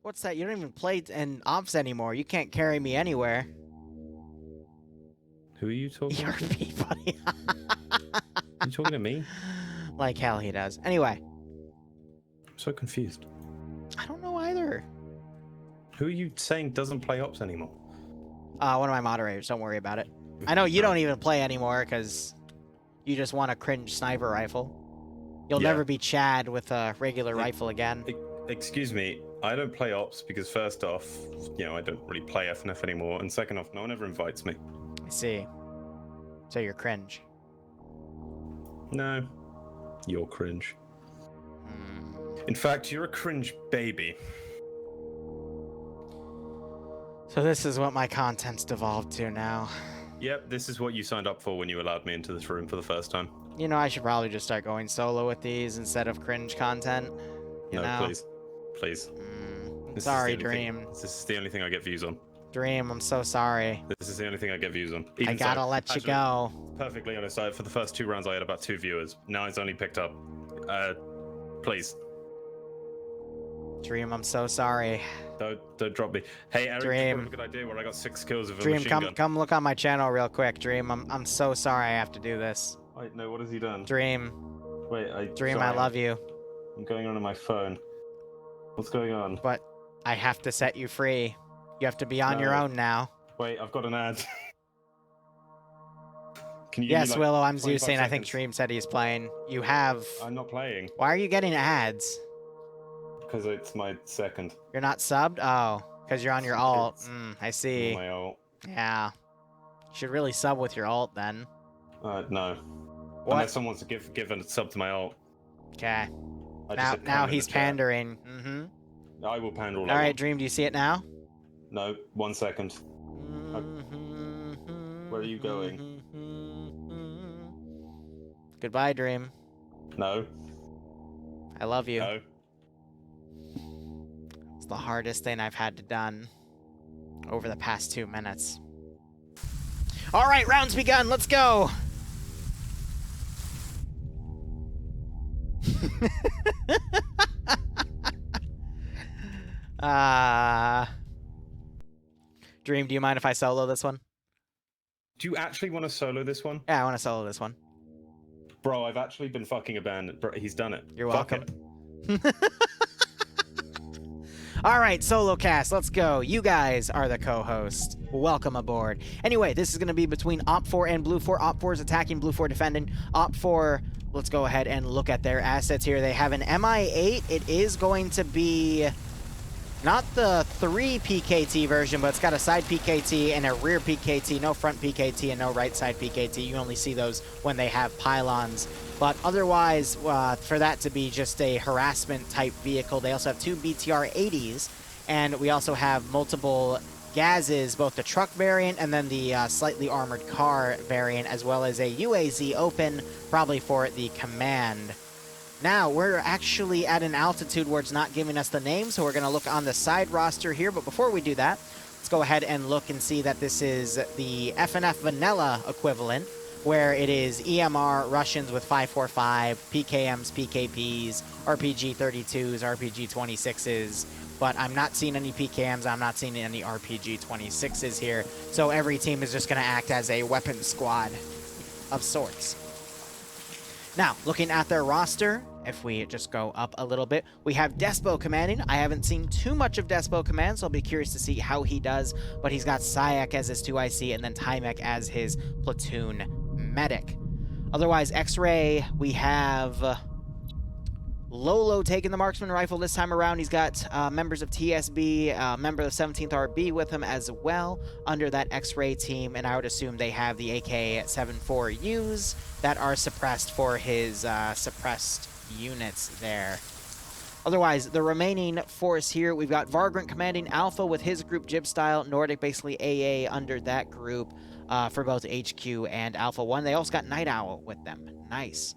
What's that? You don't even play in ops anymore. You can't carry me anywhere. Who are you talking to? ERP, buddy. You talking to me? Like hell he does. Anyway. I'm so confused. I don't know either. Who are you saying doesn't play ops anymore? One of my moderators. Don't worry about it. I know you don't even play anymore because you just want a cringe sniper rifle. You'll never be Chad with a regular rifle again. Excuse me, I don't play ops because first off, I don't really play FNF anymore, and second off, no one ever invites me. I see. So you're cringe. No, you're cringe. In fact, you're a cringe baby. So this is what my content's devolved to now. Yep, this is what you signed up for when you allowed me into this room for the first time. You know, I should probably just start going solo with these instead of cringe content. You know? Please. Please. Sorry, Dream. This is the only thing I get views on. Dream, I'm so sorry. This is the only thing I get views on. I gotta let you go. Perfectly honest, for the first 2 rounds I had about 2 viewers. Now it's only picked up. Please. Dream, I'm so sorry. Don't drop me. Hey, Eric, Dream. a good idea where I got 6 kills with a Dream, machine gun. come look on my channel real quick, Dream. I'm so sorry I have to do this. Wait, no, what has he done? Dream. Wait, Dream, I love you. I'm going on my phone. What's going on? But I have to set you free. You have to be on your own now. Wait, I've got an ad. Can you yes, give me, like, Willow, I'm 25 Zeusing. I think seconds? Dream said he's playing. You have... I'm not playing. Why are you getting ads? Because it's my second. You're not subbed? Oh, because you're on your alt. I see. My alt. Yeah. You should really sub with your alt then. No. What? Unless someone wants to give a sub to my alt. Okay. I just said Now pan in he's the chat. pandering. I will pander all All I right, want. Dream, do you see it now? No, 1 second. Where are you going? Goodbye, Dream. No. I love you. No. It's the hardest thing I've had to done over the past 2 minutes. All right, rounds begun. Let's go. Dream, do you mind if I solo this one? Do you actually want to solo this one? Yeah, I want to solo this one. Bro, I've actually been fucking a bandit. Bro, he's done it. You're Fuck welcome. it. All right, solo cast, let's go. You guys are the co-host. Welcome aboard. Anyway, this is going to be between Op4 and Blue 4. Op4 is attacking, Blue 4 defending. Op4, let's go ahead and look at their assets here. They have an MI8. It is going to be not the 3 PKT version, but it's got a side PKT and a rear PKT, no front PKT and no right side PKT. You only see those when they have pylons. But otherwise, for that to be just a harassment type vehicle, they also have 2 BTR-80s, and we also have multiple Gazes, both the truck variant and then the slightly armored car variant, as well as a UAZ open, probably for the command. Now, we're actually at an altitude where it's not giving us the name, so we're going to look on the side roster here. But before we do that, let's go ahead and look and see that this is the FNF vanilla equivalent, where it is EMR Russians with 545, PKMs, PKPs, RPG-32s, RPG-26s, but I'm not seeing any PKMs, I'm not seeing any RPG-26s here, so every team is just going to act as a weapon squad of sorts. Now, looking at their roster, if we just go up a little bit, we have Despo commanding. I haven't seen too much of Despo command, so I'll be curious to see how he does, but he's got Sayak as his 2IC and then Timek as his platoon medic. Otherwise, X-Ray, we have Lolo taking the marksman rifle this time around. He's got members of TSB, member of 17th RB with him as well under that X-Ray team, and I would assume they have the AK-74Us that are suppressed for his suppressed units there. Otherwise, the remaining force here, we've got Vargrant commanding Alpha with his group Jib style, Nordic basically AA under that group for both HQ and Alpha 1. They also got Night Owl with them. Nice.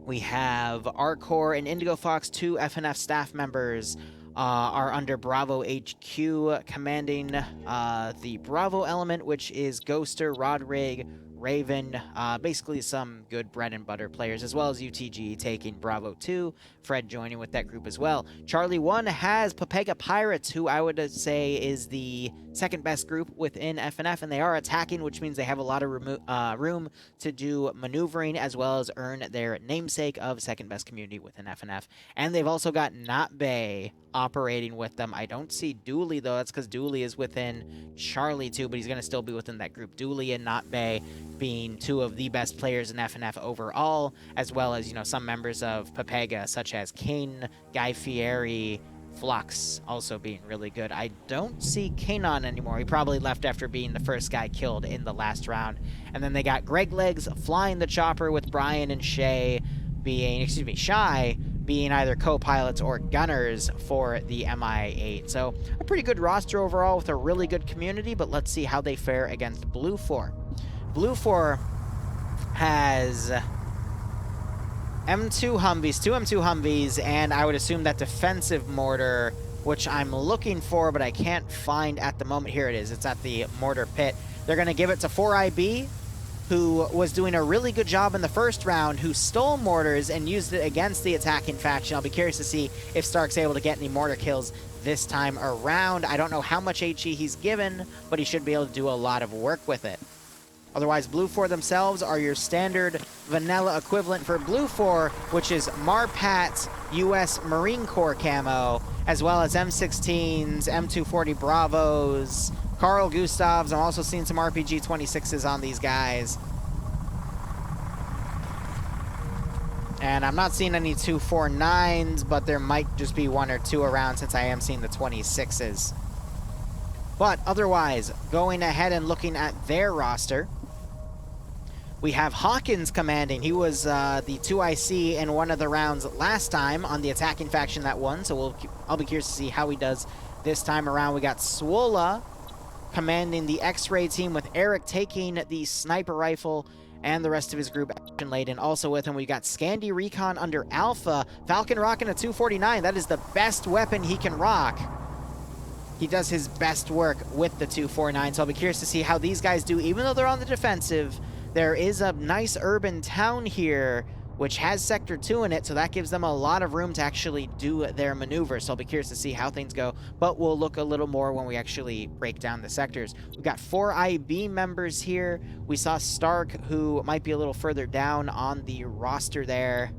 We have Arcor and Indigo Fox, 2 FNF staff members are under Bravo HQ, commanding the Bravo element, which is Ghoster, Rodrig, Raven, basically some good bread and butter players, as well as UTG taking Bravo 2, Fred joining with that group as well. Charlie 1 has Papega Pirates, who I would say is the second best group within FNF, and they are attacking, which means they have a lot of room to do maneuvering, as well as earn their namesake of second best community within FNF. And they've also got NAPF operating with them. I don't see Dooley, though. That's because Dooley is within Charlie 2, but he's going to still be within that group. Dooley and NAPF being two of the best players in FNF overall, as well as, you know, some members of Papega, such as Kane, Guy Fieri, Flux also being really good. I don't see Kanon anymore. He probably left after being the first guy killed in the last round. And then they got Greg Legs flying the chopper with Brian and Shy being either co-pilots or gunners for the MI8. So a pretty good roster overall with a really good community, but let's see how they fare against Blue 4. Blue 4 has M2 Humvees, two M2 Humvees, and I would assume that defensive mortar, which I'm looking for, but I can't find at the moment. Here it is. It's at the mortar pit. They're going to give it to 4IB, who was doing a really good job in the first round, who stole mortars and used it against the attacking faction. I'll be curious to see if Stark's able to get any mortar kills this time around. I don't know how much HE he's given, but he should be able to do a lot of work with it. Otherwise, Blue 4 themselves are your standard vanilla equivalent for Blue 4, which is Marpat's U.S. Marine Corps camo, as well as M16s, M240 Bravos, Carl Gustavs. I'm also seeing some RPG 26s on these guys. And I'm not seeing any 249s, but there might just be one or two around since I am seeing the 26s. But otherwise, going ahead and looking at their roster, we have Hawkins commanding. He was the 2IC in one of the rounds last time on the attacking faction that won, so I'll be curious to see how he does this time around. We got Swola commanding the X-Ray team, with Eric taking the sniper rifle and the rest of his group action laden. Also with him, we got Scandi Recon under Alpha. Falcon rocking a 249. That is the best weapon he can rock. He does his best work with the 249, so I'll be curious to see how these guys do, even though they're on the defensive. There is a nice urban town here, which has Sector 2 in it, so that gives them a lot of room to actually do their maneuvers. So I'll be curious to see how things go, but we'll look a little more when we actually break down the sectors. We've got 4 IB members here. We saw Stark, who might be a little further down on the roster there.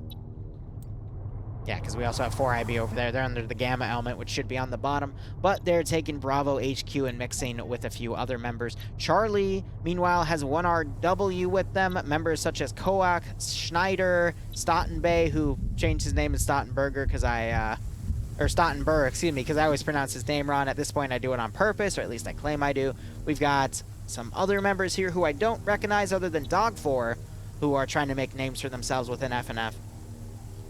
Yeah, because we also have 4 IB over there. They're under the Gamma element, which should be on the bottom. But they're taking Bravo HQ and mixing with a few other members. Charlie, meanwhile, has 1 RW with them. Members such as Koak, Schneider, Stottenbay, who changed his name to Stottenberger because or Stottenberg, excuse me, because I always pronounce his name wrong. At this point, I do it on purpose, or at least I claim I do. We've got some other members here who I don't recognize other than Dog4, who are trying to make names for themselves within FNF.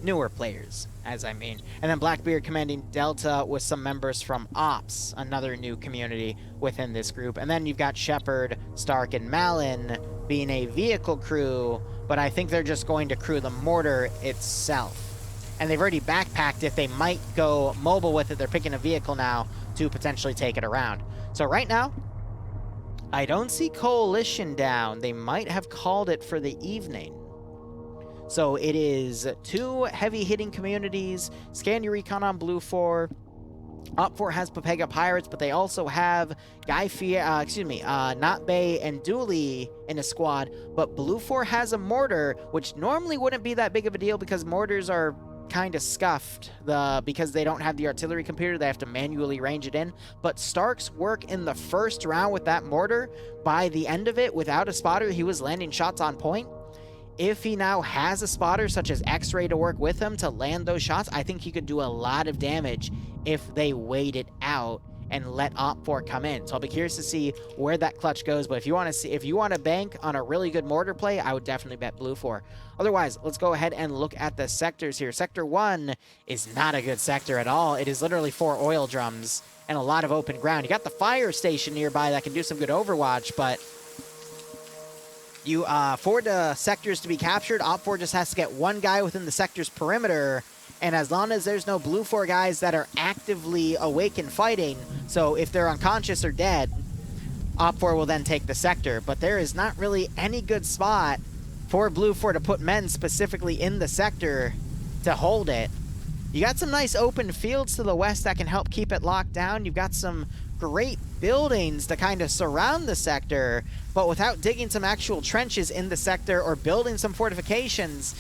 Newer players, as I mean. And then Blackbeard commanding Delta with some members from Ops, another new community within this group. And then you've got Shepard, Stark, and Malin being a vehicle crew, but I think they're just going to crew the mortar itself. And they've already backpacked it. They might go mobile with it. They're picking a vehicle now to potentially take it around. So right now, I don't see Coalition down. They might have called it for the evening. So it is 2 heavy-hitting communities. Scandi Recon on Blue 4. Op 4 has Papega Pirates, but they also have NAPF and Dooley in a squad. But Blue 4 has a mortar, which normally wouldn't be that big of a deal because mortars are kind of scuffed. Because they don't have the artillery computer, they have to manually range it in. But Stark's work in the first round with that mortar, by the end of it, without a spotter, he was landing shots on point. If he now has a spotter such as X-Ray to work with him to land those shots, I think he could do a lot of damage if they wait it out and let Op 4 come in. So I'll be curious to see where that clutch goes. But if you want to bank on a really good mortar play, I would definitely bet Blue 4. Otherwise, let's go ahead and look at the sectors here. Sector 1 is not a good sector at all. It is literally 4 oil drums and a lot of open ground. You got the fire station nearby that can do some good overwatch, but for the sectors to be captured, Op 4 just has to get 1 guy within the sector's perimeter, and as long as there's no Blue 4 guys that are actively awake and fighting, so if they're unconscious or dead, Op4 will then take the sector, but there is not really any good spot for Blue 4 to put men specifically in the sector to hold it. You got some nice open fields to the west that can help keep it locked down. You've got some great buildings to kind of surround the sector, but without digging some actual trenches in the sector or building some fortifications,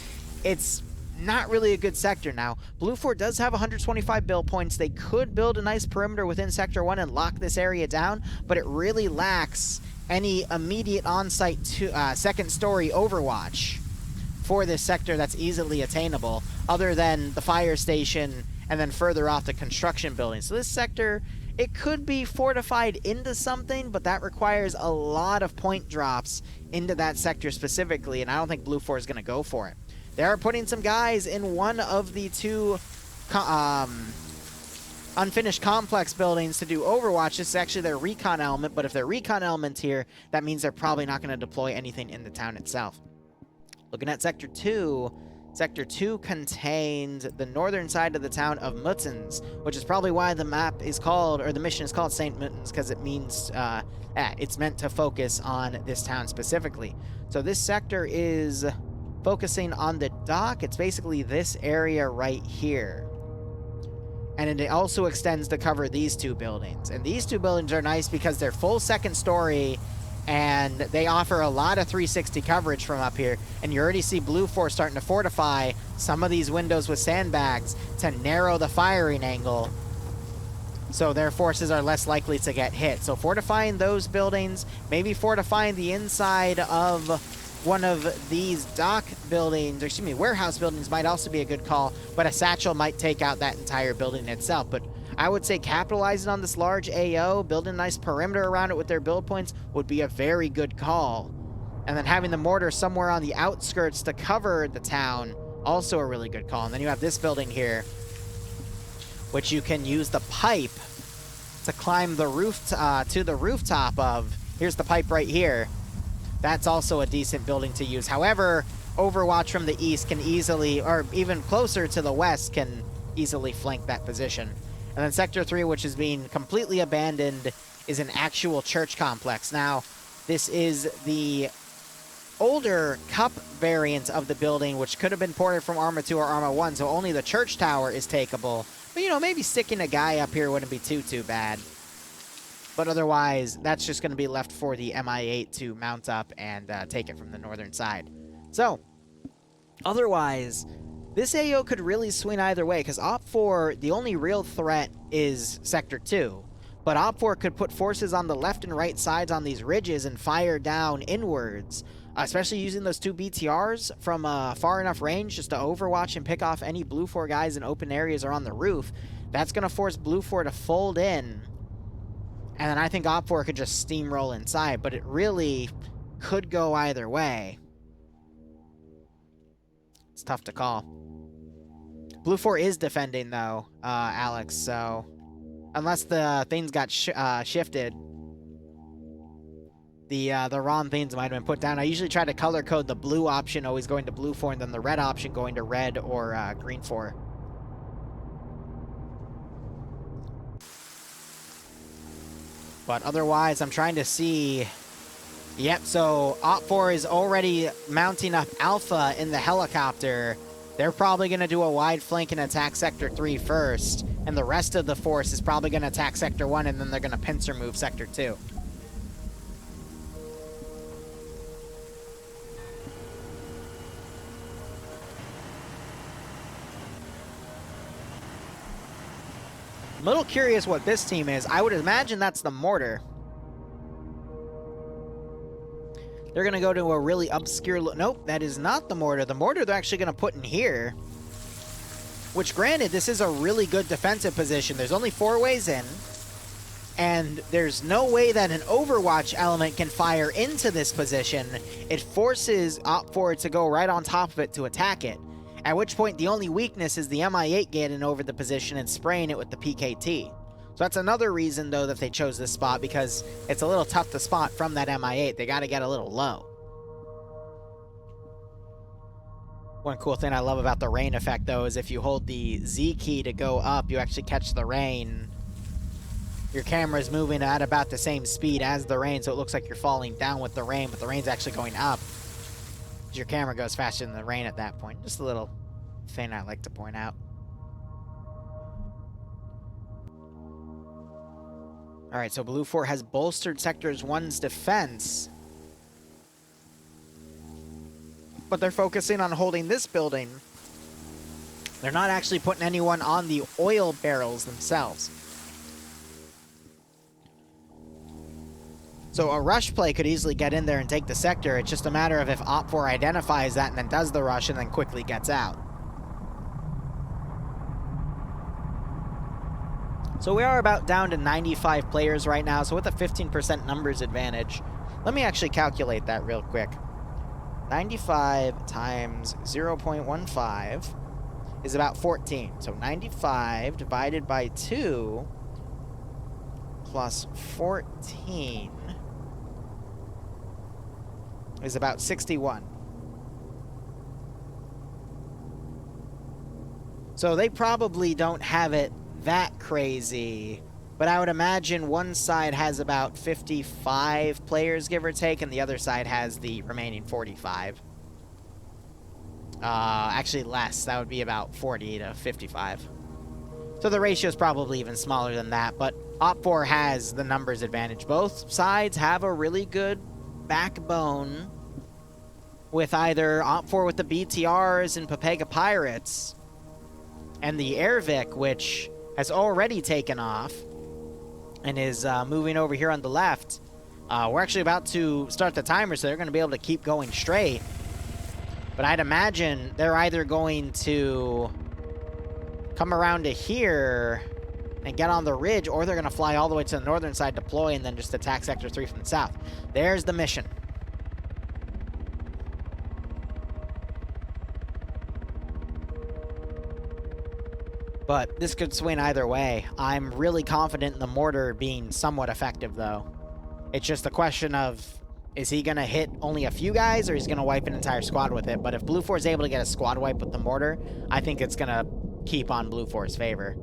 it's not really a good sector. Now, Blue 4 does have 125 build points. They could build a nice perimeter within Sector 1 and lock this area down, but it really lacks any immediate on-site second story overwatch for this sector that's easily attainable, other than the fire station and then further off the construction building. So this sector, it could be fortified into something, but that requires a lot of point drops into that sector specifically, and I don't think Blue 4 is going to go for it. They are putting some guys in one of the two unfinished complex buildings to do Overwatch. This is actually their recon element, but if their recon element's here, that means they're probably not going to deploy anything in the town itself. Looking at Sector 2, Sector 2 contains the northern side of the town of Muttens, which is probably why the map is called, or the mission is called St. Muttens, because it means, it's meant to focus on this town specifically. So this sector is focusing on the dock. It's basically this area right here. And it also extends to cover these two buildings. And these two buildings are nice because they're full second story, and they offer a lot of 360 coverage from up here. And you already see Blue 4 starting to fortify some of these windows with sandbags to narrow the firing angle, so their forces are less likely to get hit. So fortifying those buildings, maybe fortifying the inside of one of these dock buildings, or excuse me, warehouse buildings might also be a good call, but a satchel might take out that entire building itself. But I would say capitalizing on this large AO, building a nice perimeter around it with their build points would be a very good call. And then having the mortar somewhere on the outskirts to cover the town, also a really good call. And then you have this building here, which you can use the pipe to climb the roof to the rooftop of. Here's the pipe right here. That's also a decent building to use. However, Overwatch from the east can easily, or even closer to the west, can easily flank that position. And then Sector 3, which is being completely abandoned, is an actual church complex. Now, this is the older cup variant of the building, which could have been ported from Arma 2 or Arma 1, so only the church tower is takeable. But, you know, maybe sticking a guy up here wouldn't be too bad. But otherwise, that's just going to be left for the MI8 to mount up and take it from the northern side. So, otherwise, this AO could really swing either way, because Op4, the only real threat is Sector 2. But Op4 could put forces on the left and right sides on these ridges and fire down inwards, especially using those two BTRs from far enough range just to overwatch and pick off any Blue 4 guys in open areas or on the roof. That's going to force Blue 4 to fold in. And then I think Op4 could just steamroll inside, but it really could go either way. It's tough to call. Blue 4 is defending, though, Alex, so unless the things got shifted, the wrong things might have been put down. I usually try to color code the blue option always going to Blue 4, and then the red option going to red or green 4. But otherwise, I'm trying to see. Yep, so Op4 is already mounting up Alpha in the helicopter. They're probably going to do a wide flank and attack Sector 3 first. And the rest of the force is probably going to attack Sector 1, and then they're going to pincer move Sector 2. I'm a little curious what this team is. I would imagine that's the mortar. They're going to go to a really obscure... Nope, that is not the mortar. The mortar they're actually going to put in here. Which, granted, this is a really good defensive position. There's only 4 ways in. And there's no way that an Overwatch element can fire into this position. It forces Op4 to go right on top of it to attack it. At which point, the only weakness is the MI8 getting over the position and spraying it with the PKT. So that's another reason, though, that they chose this spot, because it's a little tough to spot from that MI8. They got to get a little low. One cool thing I love about the rain effect, though, is if you hold the Z key to go up, you actually catch the rain your camera's moving at about the same speed as the rain, so it looks like you're falling down with the rain, but the rain's actually going up. Your camera goes faster than the rain at that point. Just a little thing I like to point out. Alright, so Blue Fort has bolstered Sectors 1's defense. But they're focusing on holding this building. They're not actually putting anyone on the oil barrels themselves. So a rush play could easily get in there and take the sector. It's just a matter of if Op4 identifies that and then does the rush and then quickly gets out. So we are about down to 95 players right now, so with a 15% numbers advantage. Let me actually calculate that real quick. 95 times 0.15 is about 14. So 95 divided by 2 plus 14 is about 61. So they probably don't have it that crazy, but I would imagine one side has about 55 players, give or take, and the other side has the remaining 45. Actually less. That would be about 40 to 55. So the ratio is probably even smaller than that, but Op4 has the numbers advantage. Both sides have a really good backbone with either Op4 with the BTRs and Pepega Pirates and the Airvic, which has already taken off and is moving over here on the left. We're actually about to start the timer, so they're going to be able to keep going straight. But I'd imagine they're either going to come around to here and get on the ridge, or they're going to fly all the way to the northern side, deploy, and then just attack Sector 3 from the south. There's the mission. But this could swing either way. I'm really confident in the mortar being somewhat effective, though. It's just a question of, is he going to hit only a few guys, or he's going to wipe an entire squad with it? But if Blue Fort is able to get a squad wipe with the mortar, I think it's going to keep on Blue Fort's favor.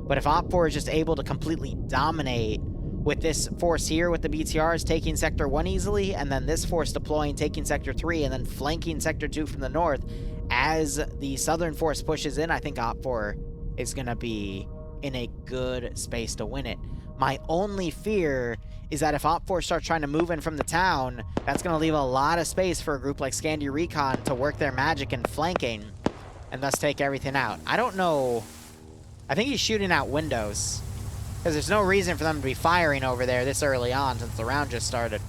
But if Op4 is just able to completely dominate with this force here with the BTRs taking Sector 1 easily, and then this force deploying, taking Sector 3, and then flanking Sector 2 from the north, as the southern force pushes in, I think Op4 is going to be in a good space to win it. My only fear is that if Op4 starts trying to move in from the town, that's going to leave a lot of space for a group like Scandi Recon to work their magic in flanking and thus take everything out. I don't know. I think he's shooting out windows, because there's no reason for them to be firing over there this early on since the round just started.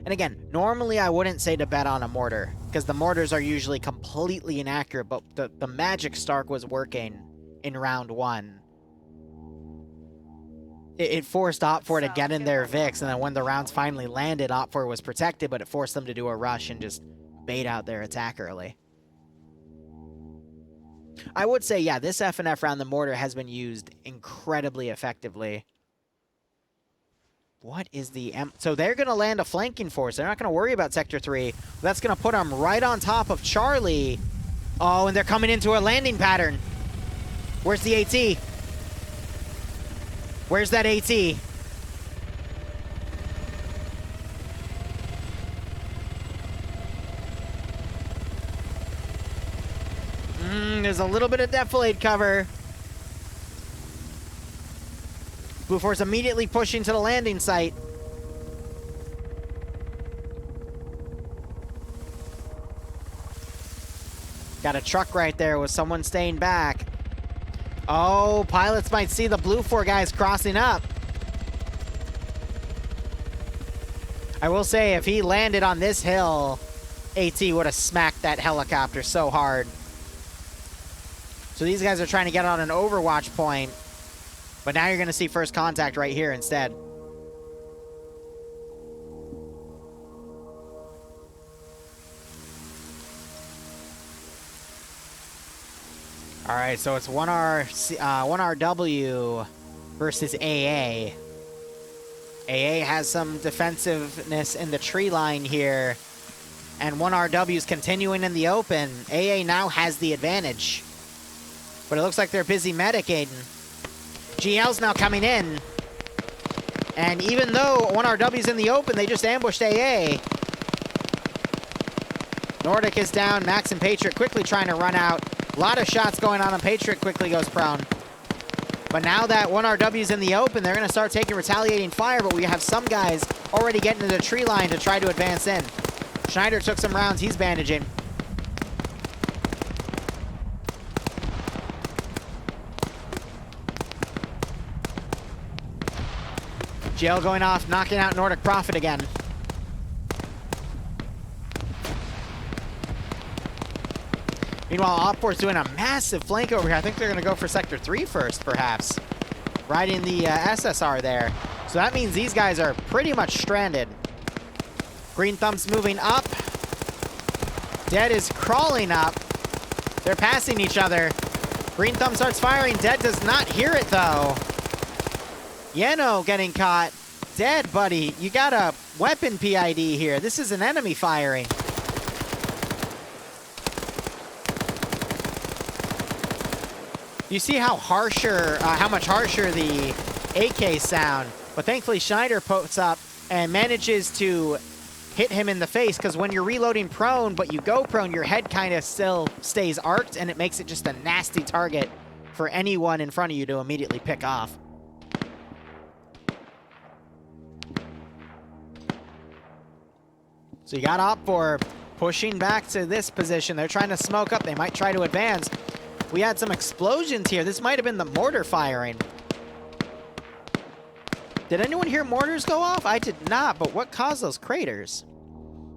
And again, normally I wouldn't say to bet on a mortar, because the mortars are usually completely inaccurate, but the magic Stark was working in round 1. It forced Op4 to get in their Vix, and then when the rounds finally landed, Op4 was protected, but it forced them to do a rush and just bait out their attack early. I would say, yeah, this FNF round, the mortar has been used incredibly effectively. What is the... So they're going to land a flanking force. They're not going to worry about Sector 3. That's going to put them right on top of Charlie. Oh, and they're coming into a landing pattern. Where's the AT? Where's that AT? There's a little bit of defilade cover. Blue Force immediately pushing to the landing site. Got a truck right there with someone staying back. Oh, pilots might see the Blue Fort guys crossing up. I will say, if he landed on this hill, AT would have smacked that helicopter so hard. So these guys are trying to get on an overwatch point, but now you're going to see first contact right here instead. All right, so it's 1RW versus AA. AA has some defensiveness in the tree line here, and 1RW is continuing in the open. AA now has the advantage. But it looks like they're busy medicating. GL's now coming in. And even though 1RW's in the open, they just ambushed AA. Nordic is down. Max and Patriot quickly trying to run out. A lot of shots going on, and Patriot quickly goes prone. But now that 1RW's in the open, they're going to start taking retaliating fire, but we have some guys already getting to the tree line to try to advance in. Schneider took some rounds. He's bandaging. GL going off, knocking out Nordic Prophet again. Meanwhile, Op4's doing a massive flank over here. I think they're going to go for Sector 3 first, perhaps. Riding the SSR there. So that means these guys are pretty much stranded. Green Thumb's moving up. Dead is crawling up. They're passing each other. Green Thumb starts firing. Dead does not hear it, though. Yeno getting caught. Dead, buddy. You got a weapon PID here. This is an enemy firing. You see how much harsher the AK sound. But thankfully, Schneider pokes up and manages to hit him in the face, because when you're reloading prone, but you go prone, your head kind of still stays arced, and it makes it just a nasty target for anyone in front of you to immediately pick off. So you got Op4 pushing back to this position. They're trying to smoke up. They might try to advance. We had some explosions here. This might have been the mortar firing. Did anyone hear mortars go off? I did not, but what caused those craters?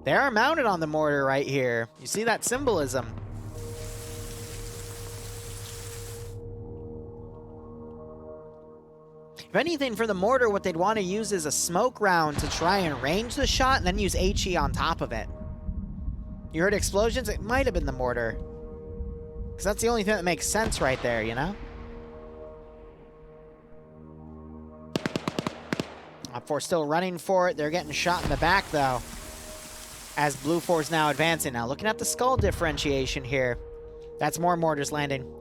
They are mounted on the mortar right here. You see that symbolism. If anything, for the mortar, what they'd want to use is a smoke round to try and range the shot and then use HE on top of it. You heard explosions? It might have been the mortar. Because that's the only thing that makes sense right there, you know? Op4 still running for it. They're getting shot in the back, though, as Blue 4's now advancing. Now, looking at the skull differentiation here, that's more mortars landing.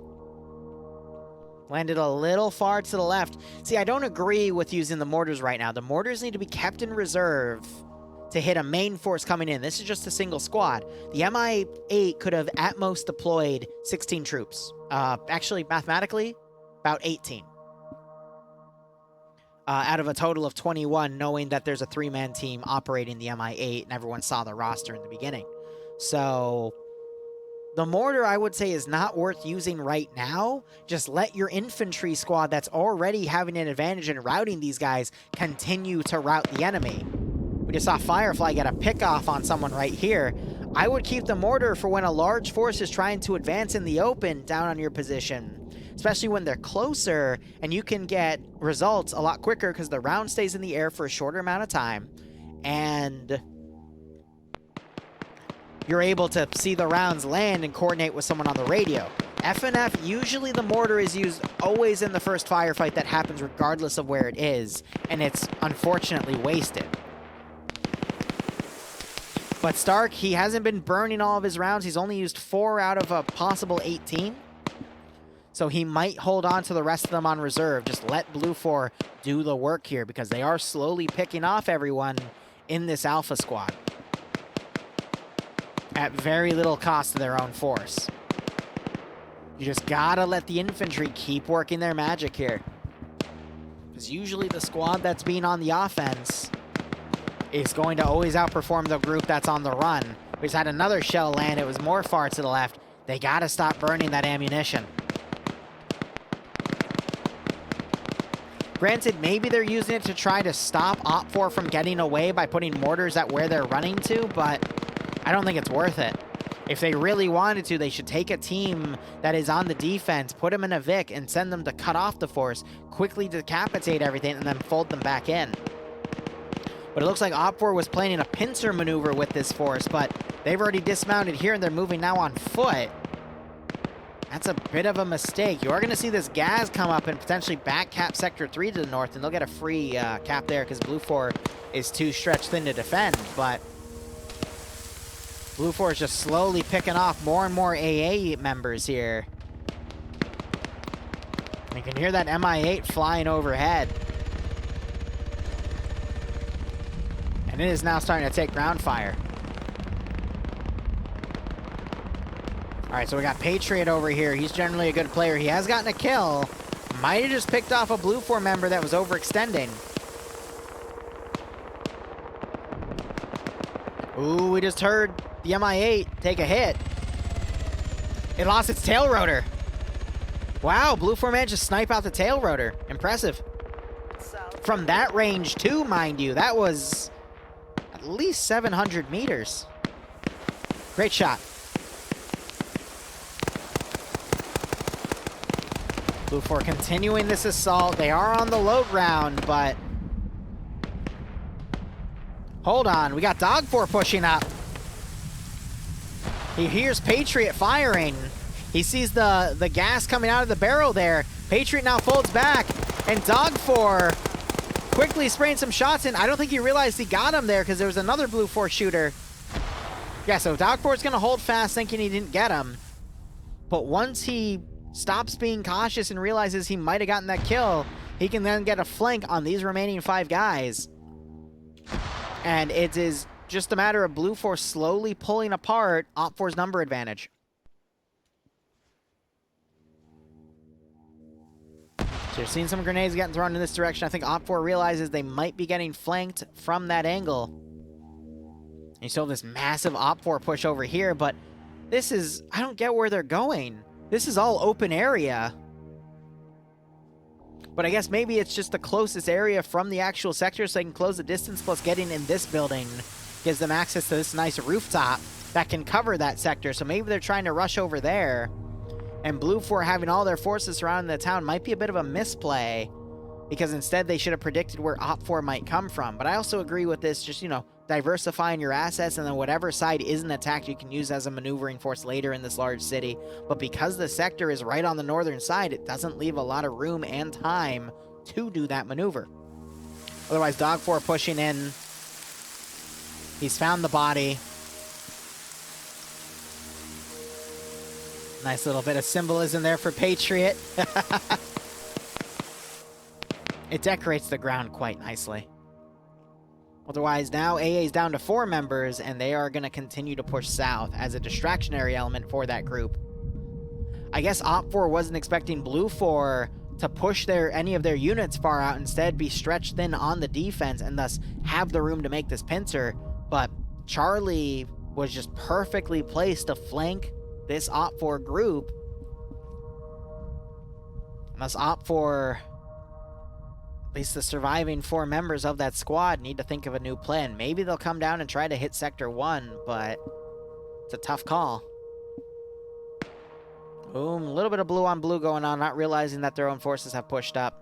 Landed a little far to the left. See, I don't agree with using the mortars right now. The mortars need to be kept in reserve to hit a main force coming in. This is just a single squad. The MI8 could have at most deployed 16 troops. Actually, mathematically, about 18. Out of a total of 21, knowing that there's a 3-man team operating the MI8 and everyone saw the roster in the beginning. So the mortar, I would say, is not worth using right now. Just let your infantry squad that's already having an advantage in routing these guys continue to rout the enemy. We just saw Firefly get a pick-off on someone right here. I would keep the mortar for when a large force is trying to advance in the open down on your position, especially when they're closer, and you can get results a lot quicker because the round stays in the air for a shorter amount of time, and you're able to see the rounds land and coordinate with someone on the radio. FNF, usually the mortar is used always in the first firefight that happens regardless of where it is, and it's unfortunately wasted. But Stark, he hasn't been burning all of his rounds. He's only used 4 out of a possible 18. So he might hold on to the rest of them on reserve. Just let Blue 4 do the work here, because they are slowly picking off everyone in this Alpha squad at very little cost to their own force. You just gotta let the infantry keep working their magic here, because usually the squad that's being on the offense is going to always outperform the group that's on the run. We just had another shell land. It was more far to the left. They gotta stop burning that ammunition. Granted, maybe they're using it to try to stop Op4 from getting away by putting mortars at where they're running to, but I don't think it's worth it. If they really wanted to, they should take a team that is on the defense, put them in a Vic, and send them to cut off the force, quickly decapitate everything, and then fold them back in. But it looks like Op4 was planning a pincer maneuver with this force, but they've already dismounted here, and they're moving now on foot. That's a bit of a mistake. You are going to see this gas come up and potentially back cap Sector 3 to the north, and they'll get a free cap there because Blue 4 is too stretched thin to defend. But Blue 4 is just slowly picking off more and more AA members here. You can hear that Mi-8 flying overhead. And it is now starting to take ground fire. Alright, so we got Patriot over here. He's generally a good player. He has gotten a kill. Might have just picked off a Blue 4 member that was overextending. Ooh, we just heard the Mi-8 take a hit. It lost its tail rotor. Wow, Blue 4 managed to snipe out the tail rotor. Impressive. From that range too, mind you. That was at least 700 meters. Great shot. Blue 4 continuing this assault. They are on the low ground, but... Hold on, we got Dog 4 pushing up. He hears Patriot firing. He sees the gas coming out of the barrel there. Patriot now folds back, and Dog 4 quickly spraying some shots in. I don't think he realized he got him there because there was another Blue 4 shooter. Yeah, so Dog 4 is going to hold fast thinking he didn't get him. But once he stops being cautious and realizes he might have gotten that kill, he can then get a flank on these remaining 5 guys. And it is just a matter of Blue 4 slowly pulling apart Op 4's number advantage. So you're seeing some grenades getting thrown in this direction. I think Op 4 realizes they might be getting flanked from that angle. And you still have this massive Op 4 push over here, but this is... I don't get where they're going. This is all open area. But I guess maybe it's just the closest area from the actual sector so they can close the distance, plus getting in this building gives them access to this nice rooftop that can cover that sector. So maybe they're trying to rush over there. And Blue 4 having all their forces surrounding the town might be a bit of a misplay, because instead they should have predicted where Op 4 might come from. But I also agree with this, just, you know, diversifying your assets, and then whatever side isn't attacked you can use as a maneuvering force later in this large city. But because the sector is right on the northern side, it doesn't leave a lot of room and time to do that maneuver. Otherwise, Dog 4 pushing in. He's found the body. Nice little bit of symbolism there for Patriot. It decorates the ground quite nicely. Otherwise, now AA is down to 4 members, and they are going to continue to push south as a distractionary element for that group. I guess Op 4 wasn't expecting Blue 4 to push any of their units far out, instead be stretched thin on the defense, and thus have the room to make this pincer. But Charlie was just perfectly placed to flank this Op 4 group. And thus Op 4... at least the surviving 4 members of that squad need to think of a new plan. Maybe they'll come down and try to hit Sector 1, but it's a tough call. Boom, a little bit of blue on blue going on, not realizing that their own forces have pushed up.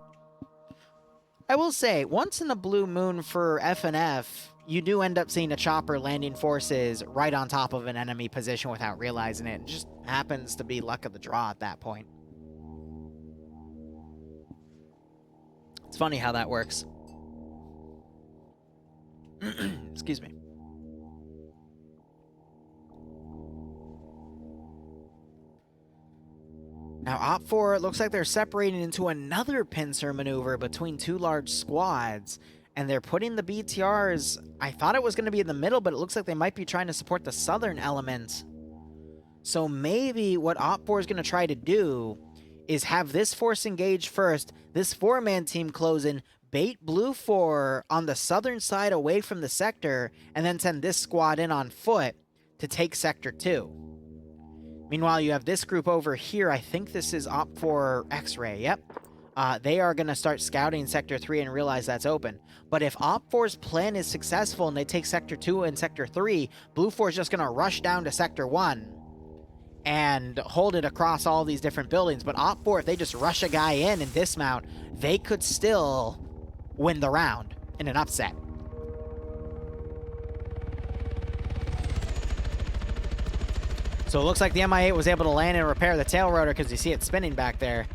I will say, once in a blue moon for FNF, you do end up seeing a chopper landing forces right on top of an enemy position without realizing it. It just happens to be luck of the draw at that point. It's funny how that works. Excuse me. Now, Op 4, it looks like they're separating into another pincer maneuver between 2 large squads, and they're putting the BTRs... I thought it was going to be in the middle, but it looks like they might be trying to support the southern element. So maybe what Op 4 is going to try to do is have this force engage first, this 4-man team close in, bait Blue 4 on the southern side away from the sector, and then send this squad in on foot to take Sector 2. Meanwhile, you have this group over here. I think this is Op 4 X-Ray. Yep. They are going to start scouting Sector 3 and realize that's open. But if Op 4's plan is successful and they take Sector 2 and Sector 3, Blue 4 is just going to rush down to Sector 1 and hold it across all these different buildings. But Op 4, if they just rush a guy in and dismount, they could still win the round in an upset. So it looks like the Mi-8 was able to land and repair the tail rotor because you see it spinning back there.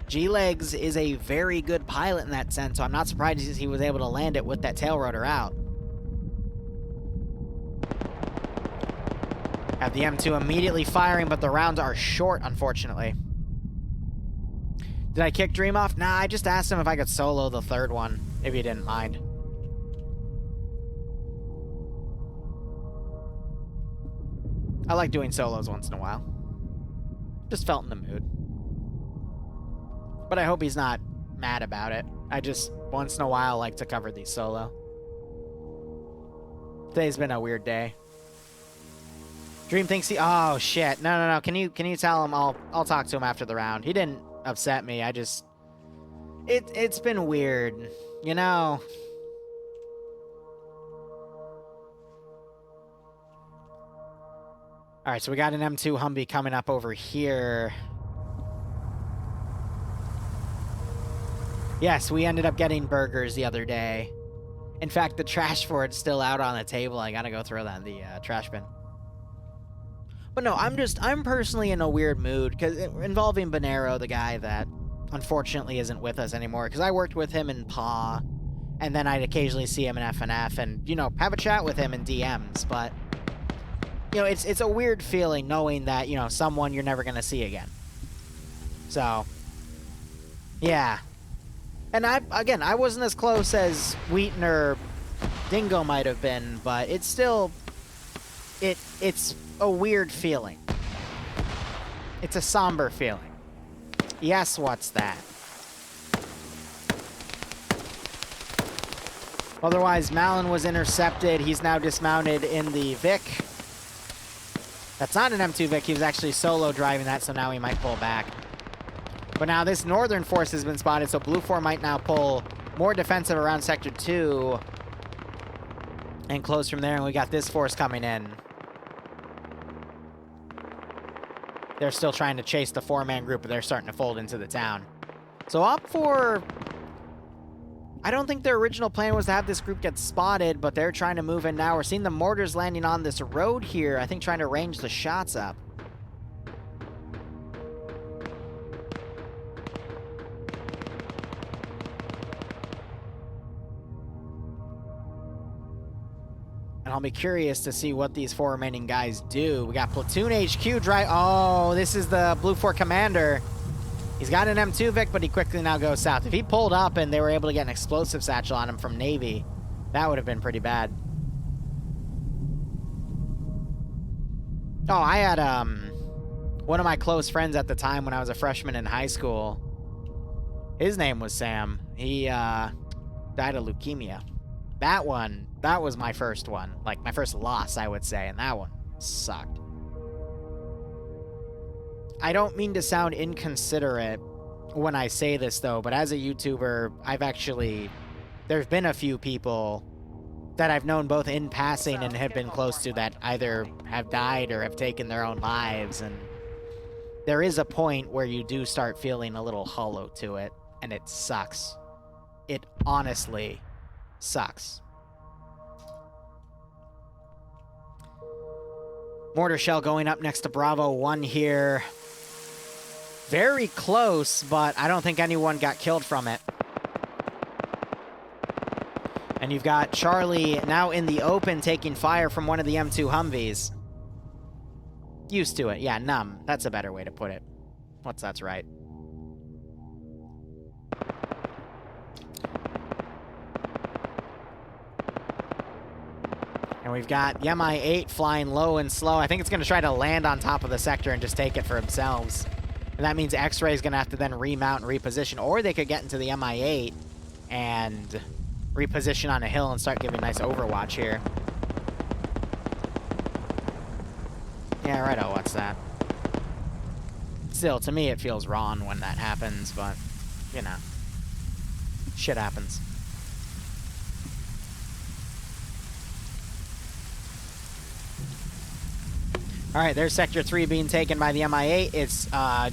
G-Legs is a very good pilot in that sense, so I'm not surprised he was able to land it with that tail rotor out. Have the M2 immediately firing, but the rounds are short, unfortunately. Did I kick Dream off? Nah, I just asked him if I could solo the third one, if he didn't mind. I like doing solos once in a while. Just felt in the mood. But I hope he's not mad about it. I just, once in a while, like to cover these solo. Today's been a weird day. Dream thinks he... Oh, shit. No. Can you tell him I'll talk to him after the round? He didn't upset me. I just... It's been weird. You know... Alright, so we got an M2 Humvee coming up over here. Yes, we ended up getting burgers the other day. In fact, the trash for it's still out on the table. I gotta go throw that in the trash bin. But no, I'm personally in a weird mood, because involving Bonero, the guy that unfortunately isn't with us anymore, because I worked with him in PAW, and then I'd occasionally see him in FNF, and, you know, have a chat with him in DMs, but... You know, it's a weird feeling knowing that, you know, someone you're never going to see again. So, yeah. And I wasn't as close as Wheaton or Dingo might have been, but it's still, it's a weird feeling. It's a somber feeling. Yes, what's that? Otherwise, Malin was intercepted. He's now dismounted in the Vic. That's not an M2 Vic. He was actually solo driving that, so now he might pull back. But now this northern force has been spotted, so Blue 4 might now pull more defensive around Sector 2 and close from there, and we got this force coming in. They're still trying to chase the 4-man group, but they're starting to fold into the town. So up for... I don't think their original plan was to have this group get spotted, but they're trying to move in now. We're seeing the mortars landing on this road here, I think trying to range the shots up. And I'll be curious to see what these 4 remaining guys do. We got Platoon HQ drive. Oh, this is the Blue 4 commander. He's got an M2 Vic, but he quickly now goes south. If he pulled up and they were able to get an explosive satchel on him from Navy, that would have been pretty bad. Oh, I had one of my close friends at the time when I was a freshman in high school. His name was Sam. He died of leukemia. That was my first one. Like, my first loss, I would say, and that one sucked. I don't mean to sound inconsiderate when I say this, though, but as a YouTuber, there's been a few people that I've known both in passing and have been close to that either have died or have taken their own lives, and there is a point where you do start feeling a little hollow to it, and it sucks. It honestly sucks. Mortar shell going up next to Bravo 1 here. Very close, but I don't think anyone got killed from it. And you've got Charlie now in the open taking fire from one of the M2 Humvees. Used to it. Yeah, numb. That's a better way to put it. That's right. And we've got the MI-8 flying low and slow. I think it's going to try to land on top of the sector and just take it for themselves. And that means X-Ray is going to have to then remount and reposition, or they could get into the MI-8 and reposition on a hill and start giving nice overwatch here. Yeah, righto, what's that? Still, to me, it feels wrong when that happens, but, you know, shit happens. All right, there's Sector 3 being taken by the MI-8. It's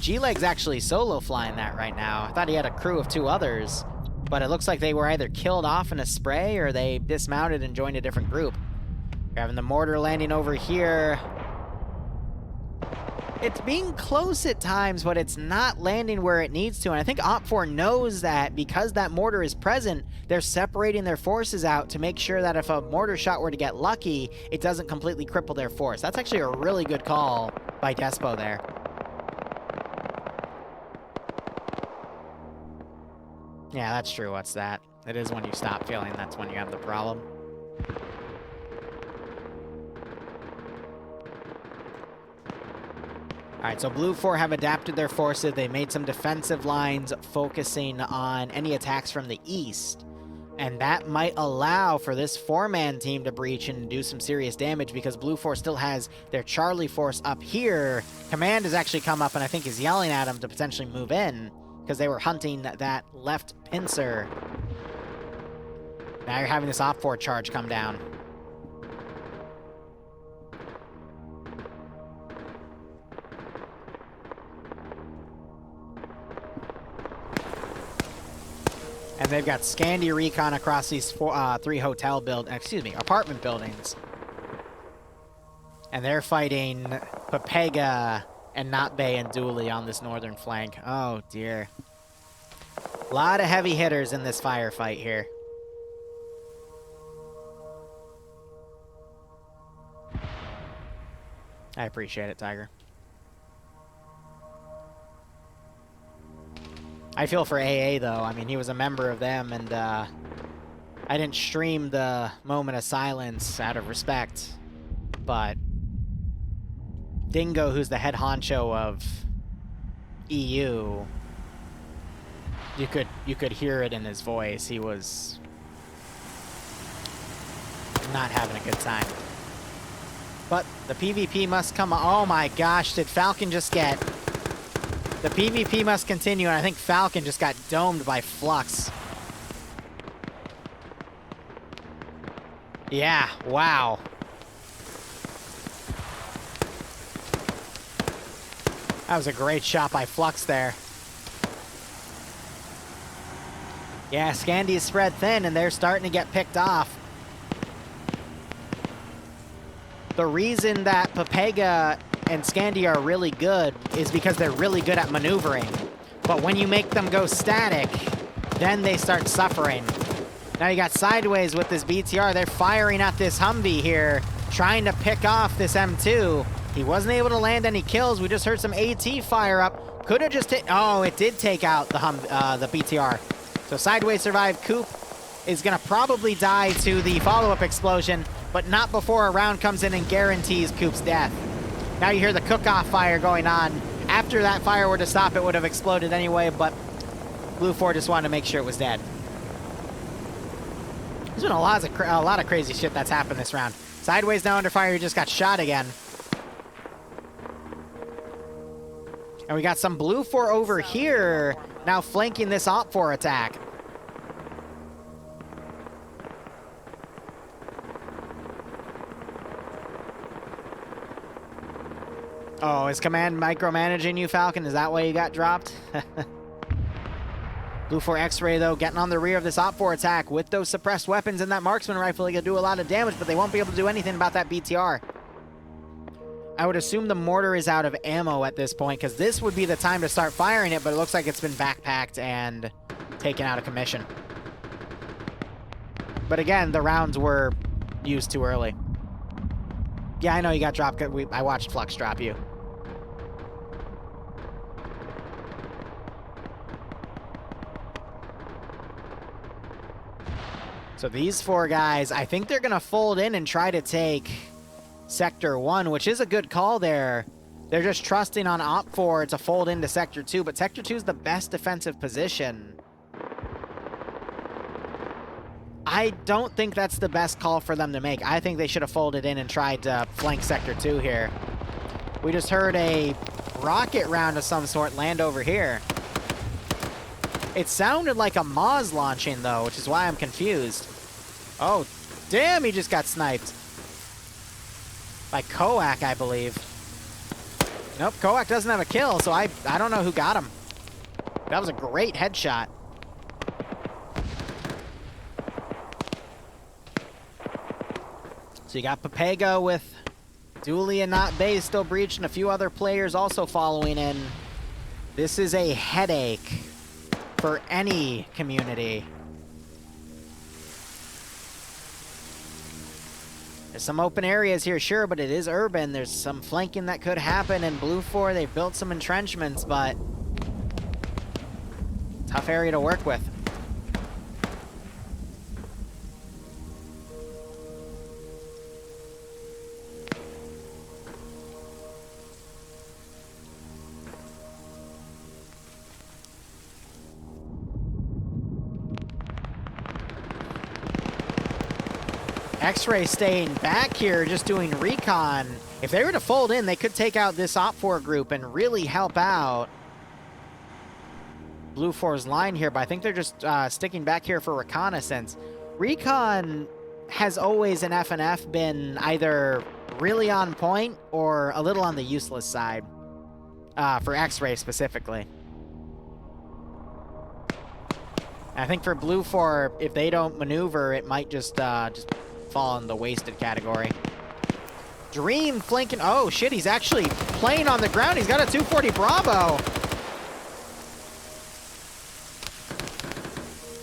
G-Leg's actually solo flying that right now. I thought he had a crew of 2 others, but it looks like they were either killed off in a spray or they dismounted and joined a different group. We're having the mortar landing over here. It's being close at times, but it's not landing where it needs to. And I think OPFOR knows that because that mortar is present, they're separating their forces out to make sure that if a mortar shot were to get lucky, it doesn't completely cripple their force. That's actually a really good call by Despo there. Yeah, that's true. What's that? It is when you stop feeling, that's when you have the problem. Alright, so Blue 4 have adapted their forces. They made some defensive lines focusing on any attacks from the east. And that might allow for this 4-man team to breach and do some serious damage because Blue 4 still has their Charlie force up here. Command has actually come up and I think is yelling at them to potentially move in because they were hunting that left pincer. Now you're having this Op 4 charge come down. And they've got Scandi recon across these three apartment buildings. And they're fighting Pepega and Notbay and Dooley on this northern flank. Oh, dear. A lot of heavy hitters in this firefight here. I appreciate it, Tiger. I feel for AA, though. I mean, he was a member of them, and I didn't stream the moment of silence out of respect, but Dingo, who's the head honcho of EU, you could hear it in his voice. He was not having a good time. But the PvP must come. Oh my gosh, did Falcon just get... The PvP must continue, and I think Falcon just got domed by Flux. Yeah, wow. That was a great shot by Flux there. Yeah, Scandi is spread thin, and they're starting to get picked off. The reason that Pepega and Scandi are really good is because they're really good at maneuvering. But when you make them go static, then they start suffering. Now you got Sideways with this BTR. They're firing at this Humvee here, trying to pick off this M2. He wasn't able to land any kills. We just heard some AT fire up. Could have just hit... Oh, it did take out the BTR. So Sideways survived. Coop is going to probably die to the follow-up explosion, but not before a round comes in and guarantees Coop's death. Now you hear the cook-off fire going on. After that fire were to stop, it would have exploded anyway, but Blue 4 just wanted to make sure it was dead. There's been a lot of crazy shit that's happened this round. Sideways now under fire, he just got shot again. And we got some Blue 4 over here, now flanking this Op 4 attack. Oh, is Command micromanaging you, Falcon? Is that why you got dropped? Blue 4 X-Ray, though, getting on the rear of this Op 4 attack with those suppressed weapons and that marksman rifle. They can do a lot of damage, but they won't be able to do anything about that BTR. I would assume the mortar is out of ammo at this point, because this would be the time to start firing it, but it looks like it's been backpacked and taken out of commission. But again, the rounds were used too early. Yeah, I know you got dropped. I watched Flux drop you. So these 4 guys, I think they're going to fold in and try to take Sector 1, which is a good call there. They're just trusting on Op 4 to fold into Sector 2, but Sector 2 is the best defensive position. I don't think that's the best call for them to make. I think they should have folded in and tried to flank Sector 2 here. We just heard a rocket round of some sort land over here. It sounded like a Moz launching, though, which is why I'm confused. Oh, damn, he just got sniped. By Koak, I believe. Nope, Koak doesn't have a kill, so I don't know who got him. That was a great headshot. So you got Pepega with Dooley and Not Bay still breached, and a few other players also following in. This is a headache for any community. There's some open areas here, sure, but it is urban. There's some flanking that could happen, and Blue 4, they've built some entrenchments, but tough area to work with. X-Ray staying back here, just doing recon. If they were to fold in, they could take out this Op4 group and really help out Blue 4's line here, but I think they're just sticking back here for reconnaissance. Recon has always in FNF been either really on point or a little on the useless side, for X-Ray specifically. I think for Blue 4, if they don't maneuver, it might just fall in the wasted category. Dream flanking. Oh, shit, he's actually playing on the ground. He's got a 240 Bravo.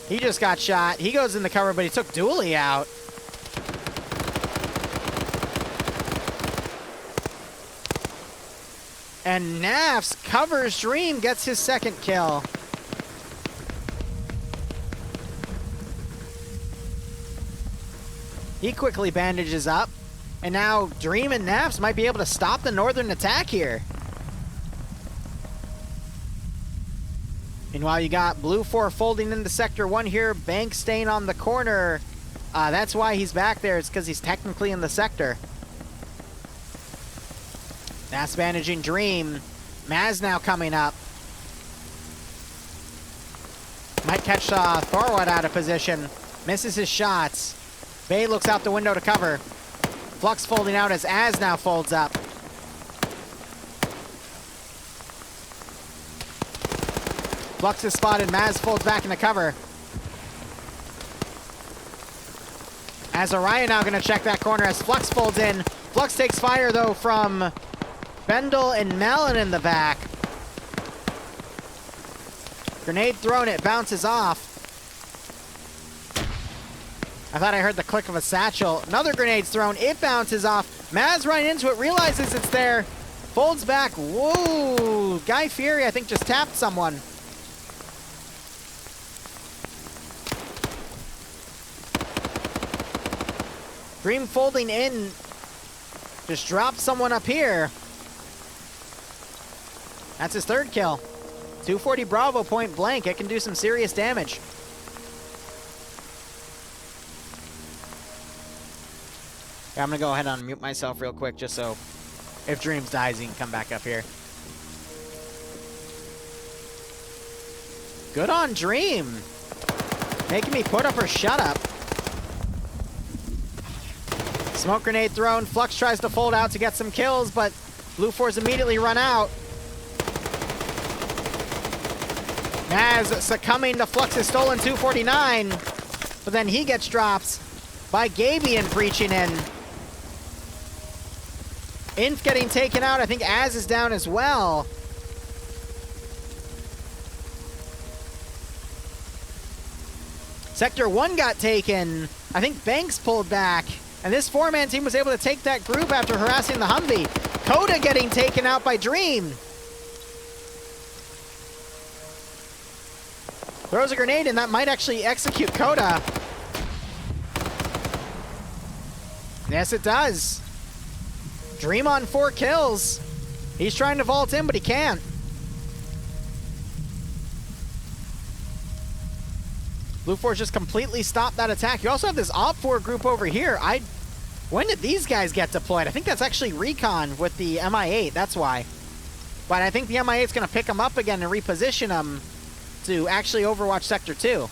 He just got shot. He goes in the cover, but he took Dooley out. And Nafs covers Dream, gets his second kill. He quickly bandages up. And now Dream and Nafs might be able to stop the northern attack here. Meanwhile, you got Blue 4 folding into Sector 1 here. Bank staying on the corner. That's why he's back there. It's because he's technically in the sector. Nafs bandaging Dream. Maz now coming up. Might catch Thorwood out of position. Misses his shots. Bay looks out the window to cover. Flux folding out as Az now folds up. Flux is spotted. Maz folds back into cover. Azariah now going to check that corner as Flux folds in. Flux takes fire, though, from Bendel and Melon in the back. Grenade thrown. It bounces off. I thought I heard the click of a satchel. Another grenade's thrown. It bounces off. Maz running into it, realizes it's there. Folds back. Whoa! Guy Fieri, I think, just tapped someone. Dream folding in. Just dropped someone up here. That's his third kill. 240 Bravo point blank. It can do some serious damage. Yeah, I'm going to go ahead and unmute myself real quick just so if Dreams dies, he can come back up here. Good on Dream. Making me put up or shut up. Smoke grenade thrown. Flux tries to fold out to get some kills, but Blue 4's immediately run out. Maz succumbing to Flux's stolen 249, but then he gets dropped by Gabian breaching in. Inf getting taken out. I think Az is down as well. Sector 1 got taken. I think Banks pulled back. And this four-man team was able to take that group after harassing the Humvee. Coda getting taken out by Dream. Throws a grenade, and that might actually execute Coda. Yes, it does. Dream on 4 kills. He's trying to vault in, but he can't. Blue 4's just completely stopped that attack. You also have this Op4 group over here. When did these guys get deployed? I think that's actually Recon with the MI8. That's why. But I think the MI8's going to pick them up again and reposition them to actually overwatch Sector 2.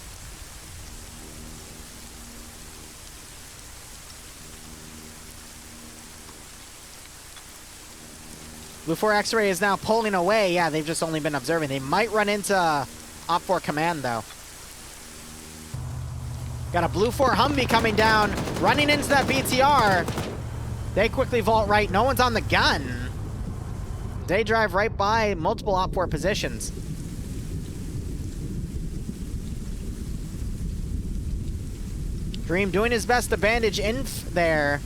Blue 4 X-Ray is now pulling away. Yeah, they've just only been observing. They might run into Op4 Command, though. Got a Blue 4 Humvee coming down, running into that BTR. They quickly vault right. No one's on the gun. They drive right by multiple Op4 positions. Dream doing his best to bandage Inf there.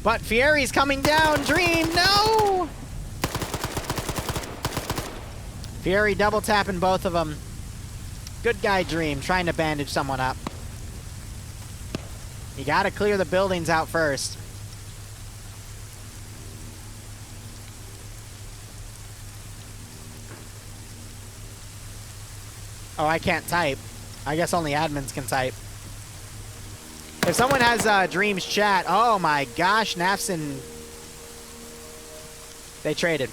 But Fieri's coming down. Dream, no! Fieri double tapping both of them. Good guy, Dream, trying to bandage someone up. You gotta clear the buildings out first. Oh, I can't type. I guess only admins can type. If someone has Dreams chat, oh my gosh, Nafson. They traded.